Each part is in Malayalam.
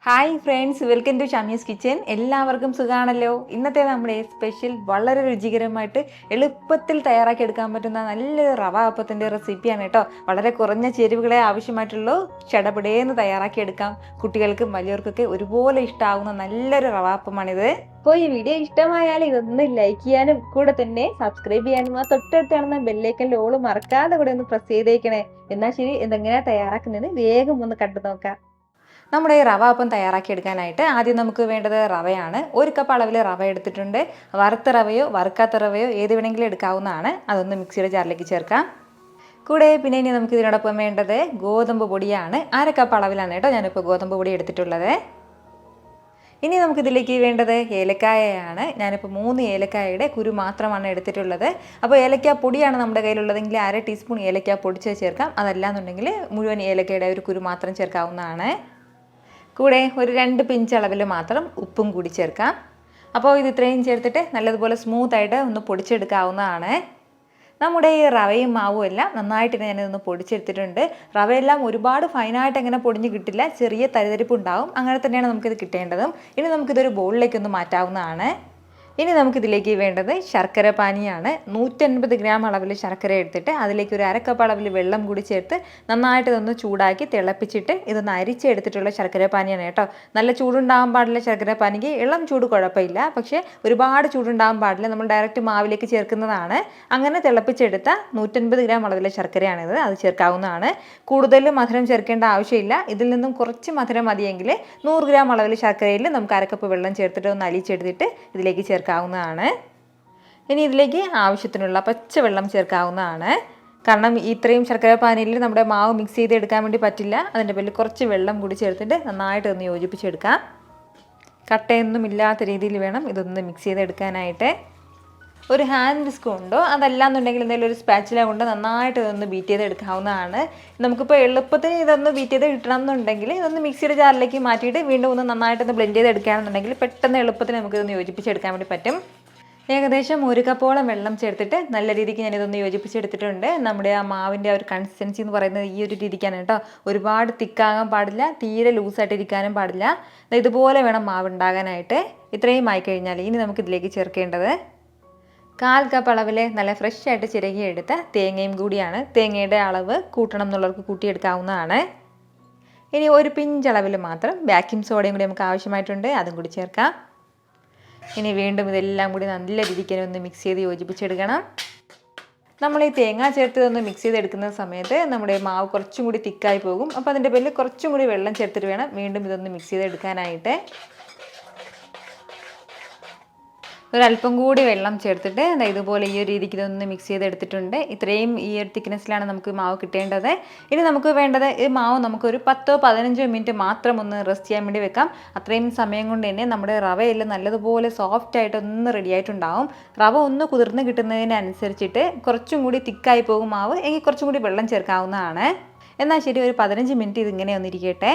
Hi friends, welcome to Shami's kitchen. എല്ലാവർക്കും സുഖമാണല്ലോ. ഇന്നത്തെ നമ്മുടെ സ്പെഷ്യൽ വളരെ രുചികരമായിട്ട് എളുപ്പത്തിൽ തയ്യാറാക്കി എടുക്കാൻ പറ്റുന്ന നല്ലൊരു റവ അപ്പത്തിൻ്റെ റെസിപ്പിയാണ് കേട്ടോ. വളരെ കുറഞ്ഞ ചേരുവകളെ ആവശ്യമായിട്ടുള്ളൂ. ചടപടേന്ന് തയ്യാറാക്കി എടുക്കാം. കുട്ടികൾക്കും വലിയവർക്കൊക്കെ ഒരുപോലെ ഇഷ്ടമാകുന്ന നല്ലൊരു റവ അപ്പമാണിത്. അപ്പോൾ ഈ വീഡിയോ ഇഷ്ടമായാൽ ഇതൊന്ന് ലൈക്ക് ചെയ്യാനും കൂടെ തന്നെ സബ്സ്ക്രൈബ് ചെയ്യാനും ആ തൊട്ടടുത്ത് കാണുന്ന ബെല്ലൈക്കൻ്റെ ഓള് മറക്കാതെ കൂടെ ഒന്ന് പ്രസ് ചെയ്തേക്കണേ. എന്നാൽ ശരി, ഇതെങ്ങനെയാണ് തയ്യാറാക്കുന്നത് വേഗം ഒന്ന് കണ്ടു നോക്കാം. നമ്മുടെ ഈ റവ അപ്പം തയ്യാറാക്കി എടുക്കാനായിട്ട് ആദ്യം നമുക്ക് വേണ്ടത് റവയാണ്. 1 കപ്പ് അളവിൽ റവ എടുത്തിട്ടുണ്ട്. വറുത്ത റവയോ വറുക്കാത്ത റവയോ ഏത് വേണമെങ്കിലും എടുക്കാവുന്നതാണ്. അതൊന്ന് മിക്സിയുടെ ജാറിലേക്ക് ചേർക്കാം. കൂടെ പിന്നെ ഇനി നമുക്ക് ഇതിനോടൊപ്പം വേണ്ടത് ഗോതമ്പ് പൊടിയാണ്. 1/2 കപ്പ് അളവിലാണ് കേട്ടോ ഞാനിപ്പോൾ ഗോതമ്പ് പൊടി എടുത്തിട്ടുള്ളത്. ഇനി നമുക്കിതിലേക്ക് വേണ്ടത് ഏലക്കായയാണ്. ഞാനിപ്പോൾ 3 ഏലക്കായയുടെ കുരു മാത്രമാണ് എടുത്തിട്ടുള്ളത്. അപ്പോൾ ഏലക്ക പൊടിയാണ് നമ്മുടെ കയ്യിലുള്ളതെങ്കിൽ 1/2 ടീസ്പൂൺ ഏലക്ക പൊടിച്ച് ചേർക്കാം. അതല്ലാന്നുണ്ടെങ്കിൽ മുഴുവൻ ഏലക്കയുടെ ഒരു കുരു മാത്രം ചേർക്കാവുന്നതാണ്. കൂടെ ഒരു 2 പിഞ്ച് അളവിൽ മാത്രം ഉപ്പും കൂടി ചേർക്കാം. അപ്പോൾ ഇത് ഇത്രയും ചേർത്തിട്ട് നല്ലതുപോലെ സ്മൂത്തായിട്ട് ഒന്ന് പൊടിച്ചെടുക്കാവുന്നതാണ്. നമ്മുടെ ഈ റവയും മാവും എല്ലാം നന്നായിട്ട് ഞാനിതൊന്ന് പൊടിച്ചെടുത്തിട്ടുണ്ട്. റവയെല്ലാം ഒരുപാട് ഫൈനായിട്ട് അങ്ങനെ പൊടിഞ്ഞ് കിട്ടില്ല, ചെറിയ തരിതരിപ്പ് ഉണ്ടാവും. അങ്ങനെ തന്നെയാണ് നമുക്കിത് കിട്ടേണ്ടതും. ഇനി നമുക്കിതൊരു ബൗളിലേക്കൊന്ന് മാറ്റാവുന്നതാണ്. ഇനി നമുക്കിതിലേക്ക് വേണ്ടത് ശർക്കര പാനിയാണ്. 150 ഗ്രാം അളവിൽ ശർക്കര എടുത്തിട്ട് അതിലേക്ക് ഒരു 1/2 കപ്പ് അളവിൽ വെള്ളം കൂടി ചേർത്ത് നന്നായിട്ട് ഇതൊന്ന് ചൂടാക്കി തിളപ്പിച്ചിട്ട് ഇതൊന്ന് അരിച്ചെടുത്തിട്ടുള്ള ശർക്കര പാനിയാണ് കേട്ടോ. നല്ല ചൂടുണ്ടാകാൻ പാടില്ല ശർക്കര പാനിക്ക്. ഇളം ചൂട് കുഴപ്പമില്ല, പക്ഷേ ഒരുപാട് ചൂടുണ്ടാകാൻ പാടില്ല. നമ്മൾ ഡയറക്റ്റ് മാവിലേക്ക് ചേർക്കുന്നതാണ്. അങ്ങനെ തിളപ്പിച്ചെടുത്ത 150 ഗ്രാം അളവിലെ ശർക്കരയാണിത്. അത് ചേർക്കാവുന്നതാണ്. കൂടുതൽ മധുരം ചേർക്കേണ്ട ആവശ്യമില്ല. ഇതിൽ നിന്നും കുറച്ച് മധുരം മതിയെങ്കിൽ 100 ഗ്രാം അളവിൽ ശർക്കരയിൽ നമുക്ക് 1/2 കപ്പ് വെള്ളം ചേർത്തിട്ട് ഒന്ന് അലിച്ചെടുത്തിട്ട് ഇതിലേക്ക് ചേർക്കാവുന്നതാണ്. ഇനി ഇതിലേക്ക് ആവശ്യത്തിനുള്ള പച്ചവെള്ളം ചേർക്കാവുന്നതാണ്. കാരണം ഇത്രയും ശർക്കര പാനിയിൽ നമ്മുടെ മാവ് മിക്സ് ചെയ്തെടുക്കാൻ വേണ്ടി പറ്റില്ല. അതിൻ്റെ പേരിൽ കുറച്ച് വെള്ളം കൂടി ചേർത്തിട്ട് നന്നായിട്ട് ഒന്ന് യോജിപ്പിച്ചെടുക്കാം. കട്ടയൊന്നും ഇല്ലാത്ത രീതിയിൽ വേണം ഇതൊന്ന് മിക്സ് ചെയ്തെടുക്കാനായിട്ട്. ഒരു ഹാൻഡ് വിസ്ക് ഉണ്ടോ, അതല്ലാന്നുണ്ടെങ്കിൽ എന്തെങ്കിലും ഒരു സ്പാച്ചില കൊണ്ട് നന്നായിട്ട് ഇതൊന്ന് ബീറ്റ് ചെയ്തെടുക്കാവുന്നതാണ്. നമുക്കിപ്പോൾ എളുപ്പത്തിന് ഇതൊന്ന് ബീറ്റ് ചെയ്ത് കിട്ടണം എന്നുണ്ടെങ്കിൽ ഇതൊന്ന് മിക്സിയുടെ ജാറിലേക്ക് മാറ്റിയിട്ട് വീണ്ടും ഒന്ന് നന്നായിട്ടൊന്ന് ബ്ലെൻഡ് ചെയ്തെടുക്കുകയാണെന്നുണ്ടെങ്കിൽ പെട്ടെന്ന് എളുപ്പത്തിന് നമുക്കിതൊന്ന് യോജിപ്പിച്ചെടുക്കാൻ വേണ്ടി പറ്റും. ഏകദേശം 1 കപ്പോളം വെള്ളം ചേർത്തിട്ട് നല്ല രീതിക്ക് ഞാനിതൊന്ന് യോജിപ്പിച്ചെടുത്തിട്ടുണ്ട്. നമ്മുടെ ആ മാവിൻ്റെ ആ ഒരു കൺസിസ്റ്റൻസി എന്ന് പറയുന്നത് ഈ ഒരു രീതിക്കാണ് കേട്ടോ. ഒരുപാട് തിക്കാകാൻ പാടില്ല, തീരെ ലൂസായിട്ടിരിക്കാനും പാടില്ല. ഇതുപോലെ വേണം മാവ് ഉണ്ടാകാനായിട്ട്. ഇത്രയും ആയിക്കഴിഞ്ഞാൽ ഇനി നമുക്കിതിലേക്ക് ചേർക്കേണ്ടത് 1/4 കപ്പ് അളവിൽ നല്ല ഫ്രഷ് ആയിട്ട് ചിരകിയെടുത്ത തേങ്ങയും കൂടിയാണ്. തേങ്ങയുടെ അളവ് കൂട്ടണം എന്നുള്ളവർക്ക് കൂട്ടിയെടുക്കാവുന്നതാണ്. ഇനി ഒരു പിഞ്ചളവിൽ മാത്രം ബേക്കിംഗ് സോഡയും കൂടി നമുക്ക് ആവശ്യമായിട്ടുണ്ട്. അതും കൂടി ചേർക്കാം. ഇനി വീണ്ടും ഇതെല്ലാം കൂടി നല്ല രീതിക്ക് ഒന്ന് മിക്സ് ചെയ്ത് യോജിപ്പിച്ചെടുക്കണം. നമ്മൾ ഈ തേങ്ങ ചേർത്ത് ഒന്ന് മിക്സ് ചെയ്തെടുക്കുന്ന സമയത്ത് നമ്മുടെ മാവ് കുറച്ചും കൂടി തിക്കായി പോകും. അപ്പോൾ അതിൻ്റെ പേരിൽ കുറച്ചും കൂടി വെള്ളം ചേർത്തിട്ട് വേണം വീണ്ടും ഇതൊന്ന് മിക്സ് ചെയ്തെടുക്കാനായിട്ട്. ഒരല്പം കൂടി വെള്ളം ചേർത്തിട്ട് ഇതുപോലെ ഈ ഒരു രീതിക്ക് ഇതൊന്ന് മിക്സ് ചെയ്തെടുത്തിട്ടുണ്ട്. ഇത്രയും ഈ ഒരു തിക്നെസ്സിലാണ് നമുക്ക് മാവ് കിട്ടേണ്ടത്. ഇനി നമുക്ക് വേണ്ടത് ഈ മാവ് നമുക്കൊരു 10-15 മിനിറ്റ് മാത്രം ഒന്ന് റെസ്റ്റ് ചെയ്യാൻ വേണ്ടി വെക്കാം. അത്രയും സമയം കൊണ്ട് തന്നെ നമ്മുടെ റവയെല്ലാം നല്ലതുപോലെ സോഫ്റ്റായിട്ട് ഒന്ന് റെഡി ആയിട്ടുണ്ടാവും. റവ ഒന്ന് കുതിർന്ന് കിട്ടുന്നതിനനുസരിച്ചിട്ട് കുറച്ചും കൂടി തിക്കായി പോകും മാവ് എങ്കിൽ കുറച്ചും കൂടി വെള്ളം ചേർക്കാവുന്നതാണ്. എന്നാൽ ശരി, ഒരു 15 മിനിറ്റ് ഇതിങ്ങനെ ഒന്നിരിക്കട്ടെ.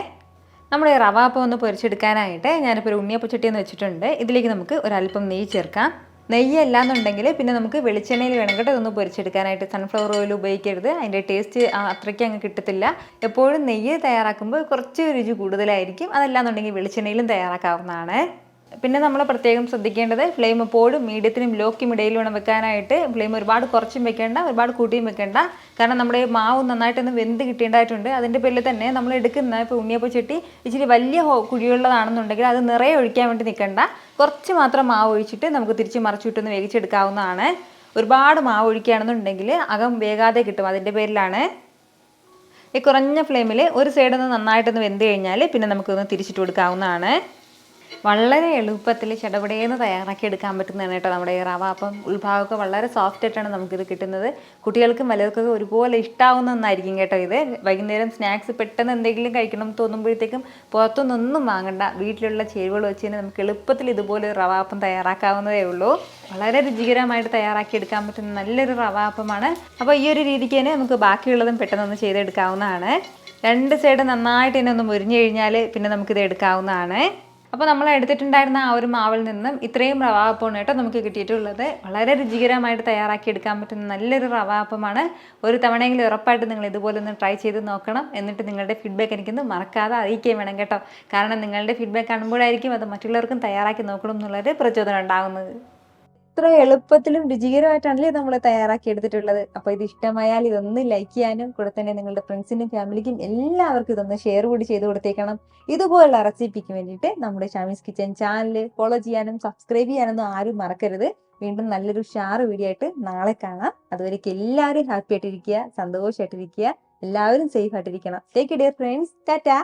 നമ്മുടെ റവ അപ്പം ഒന്ന് പൊരിച്ചെടുക്കാനായിട്ട് ഞാനിപ്പോൾ ഒരു ഉണ്ണിയപ്പച്ചട്ടി ഒന്ന് വെച്ചിട്ടുണ്ട്. ഇതിലേക്ക് നമുക്ക് ഒരല്പം നെയ്യ് ചേർക്കാം. നെയ്യ് അല്ലാന്നുണ്ടെങ്കിൽ പിന്നെ നമുക്ക് വെളിച്ചെണ്ണയിൽ വേണം കേട്ടോ ഇതൊന്ന് പൊരിച്ചെടുക്കാനായിട്ട്. സൺഫ്ലവർ ഓയിൽ ഉപയോഗിക്കരുത്, അതിൻ്റെ ടേസ്റ്റ് അത്രയ്ക്ക് അങ്ങ് കിട്ടത്തില്ല. എപ്പോഴും നെയ്യ് തയ്യാറാക്കുമ്പോൾ കുറച്ച് രുചി കൂടുതലായിരിക്കും. അതല്ലാന്നുണ്ടെങ്കിൽ വെളിച്ചെണ്ണയിലും തയ്യാറാക്കാവുന്നതാണ്. പിന്നെ നമ്മൾ പ്രത്യേകം ശ്രദ്ധിക്കേണ്ടത് ഫ്ലെയിം എപ്പോഴും മീഡിയത്തിനും ലോക്കും ഇടയിൽ വേണം വെക്കാനായിട്ട്. ഫ്ലെയിം ഒരുപാട് കുറച്ചും വെക്കേണ്ട, ഒരുപാട് കൂട്ടിയും വെക്കേണ്ട. കാരണം നമ്മുടെ മാവ് നന്നായിട്ടൊന്ന് വെന്ത് കിട്ടേണ്ടതായിട്ടുണ്ട്. അതിൻ്റെ പേരിൽ തന്നെ നമ്മൾ എടുക്കുന്ന ഇപ്പോൾ ഉണ്ണിയപ്പച്ചട്ടി ഇച്ചിരി വലിയ കുഴിയുള്ളതാണെന്നുണ്ടെങ്കിൽ അത് നിറയെ ഒഴിക്കാൻ വേണ്ടി നിൽക്കേണ്ട. കുറച്ച് മാത്രം മാവ് ഒഴിച്ചിട്ട് നമുക്ക് തിരിച്ച് മറിച്ചിട്ടൊന്ന് വേവിച്ചെടുക്കാവുന്നതാണ്. ഒരുപാട് മാവ് ഒഴിക്കുകയാണെന്നുണ്ടെങ്കിൽ അകം വേകാതെ കിട്ടും. അതിൻ്റെ പേരിലാണ് ഈ കുറഞ്ഞ ഫ്ലെയിമിൽ ഒരു സൈഡൊന്ന് നന്നായിട്ടൊന്ന് വെന്ത് കഴിഞ്ഞാൽ പിന്നെ നമുക്കൊന്ന് തിരിച്ചിട്ട് കൊടുക്കാവുന്നതാണ്. വളരെ എളുപ്പത്തിൽ ചടപടേന്ന് തയ്യാറാക്കി എടുക്കാൻ പറ്റുന്നതാണ് കേട്ടോ നമ്മുടെ ഈ റവ അപ്പം. ഉൾഭാഗമൊക്കെ വളരെ സോഫ്റ്റ് ആയിട്ടാണ് നമുക്കിത് കിട്ടുന്നത്. കുട്ടികൾക്കും വലിയവർക്കൊക്കെ ഒരുപോലെ ഇഷ്ടാവുന്ന ഒന്നായിരിക്കും കേട്ടോ ഇത്. വൈകുന്നേരം സ്നാക്സ് പെട്ടെന്ന് എന്തെങ്കിലും കഴിക്കണം തോന്നുമ്പോഴത്തേക്കും പുറത്തുനിന്നൊന്നും വാങ്ങണ്ട, വീട്ടിലുള്ള ചേരുവകൾ വെച്ച് തന്നെ നമുക്ക് എളുപ്പത്തിൽ ഇതുപോലെ റവ അപ്പം തയ്യാറാക്കാവുന്നതേ ഉള്ളൂ. വളരെ രുചികരമായിട്ട് തയ്യാറാക്കി എടുക്കാൻ പറ്റുന്ന നല്ലൊരു റവ അപ്പമാണ്. അപ്പോൾ ഈ ഒരു രീതിക്ക് തന്നെ നമുക്ക് ബാക്കിയുള്ളതും പെട്ടെന്നൊന്ന് ചെയ്തെടുക്കാവുന്നതാണ്. 2 സൈഡ് നന്നായിട്ട് തന്നെ ഒന്ന് മുരിഞ്ഞു കഴിഞ്ഞാൽ പിന്നെ നമുക്കിത് എടുക്കാവുന്നതാണ്. അപ്പോൾ നമ്മൾ എടുത്തിട്ടുണ്ടായിരുന്ന ആ ഒരു മാവിൽ നിന്നും ഇത്രയും റവ അപ്പമാണ് കേട്ടോ നമുക്ക് കിട്ടിയിട്ടുള്ളത്. വളരെ രുചികരമായിട്ട് തയ്യാറാക്കി എടുക്കാൻ പറ്റുന്ന നല്ലൊരു റവ അപ്പമാണ്. ഒരു തവണയെങ്കിലും ഉറപ്പായിട്ട് നിങ്ങൾ ഇതുപോലെ ഒന്ന് ട്രൈ ചെയ്ത് നോക്കണം. എന്നിട്ട് നിങ്ങളുടെ ഫീഡ്ബാക്ക് എനിക്കൊന്ന് മറക്കാതെ അറിയിക്കുകയും വേണം കേട്ടോ. കാരണം നിങ്ങളുടെ ഫീഡ്ബാക്ക് കാണുമ്പോഴായിരിക്കും അത് മറ്റുള്ളവർക്കും തയ്യാറാക്കി നോക്കണം എന്നുള്ളൊരു പ്രചോദനം ഉണ്ടാകുന്നത്. ഇത്ര എളുപ്പത്തിലും രുചികരമായിട്ടാണല്ലേ നമ്മൾ തയ്യാറാക്കി എടുത്തിട്ടുള്ളത്. അപ്പോൾ ഇത് ഇഷ്ടമായാൽ ഇതൊന്ന് ലൈക്ക് ചെയ്യാനും കൂടെ തന്നെ നിങ്ങളുടെ ഫ്രണ്ട്സിനും ഫാമിലിക്കും എല്ലാവർക്കും ഇതൊന്ന് ഷെയർ കൂടി ചെയ്ത് കൊടുത്തേക്കണം. ഇതുപോലുള്ള റെസിപ്പിക്ക് വേണ്ടിയിട്ട് നമ്മുടെ ഷാമീസ് കിച്ചൻ ചാനൽ ഫോളോ ചെയ്യാനും സബ്സ്ക്രൈബ് ചെയ്യാനൊന്നും ആരും മറക്കരുത്. വീണ്ടും നല്ലൊരു ഷാർ വീഡിയോ ആയിട്ട് നാളെ കാണാം. അതുവരേക്കും എല്ലാവരും ഹാപ്പി ആയിട്ടിരിക്കുക, സന്തോഷമായിട്ടിരിക്കുക, എല്ലാവരും സേഫ് ആയിട്ടിരിക്കണം. Take care friends. ടാറ്റാ.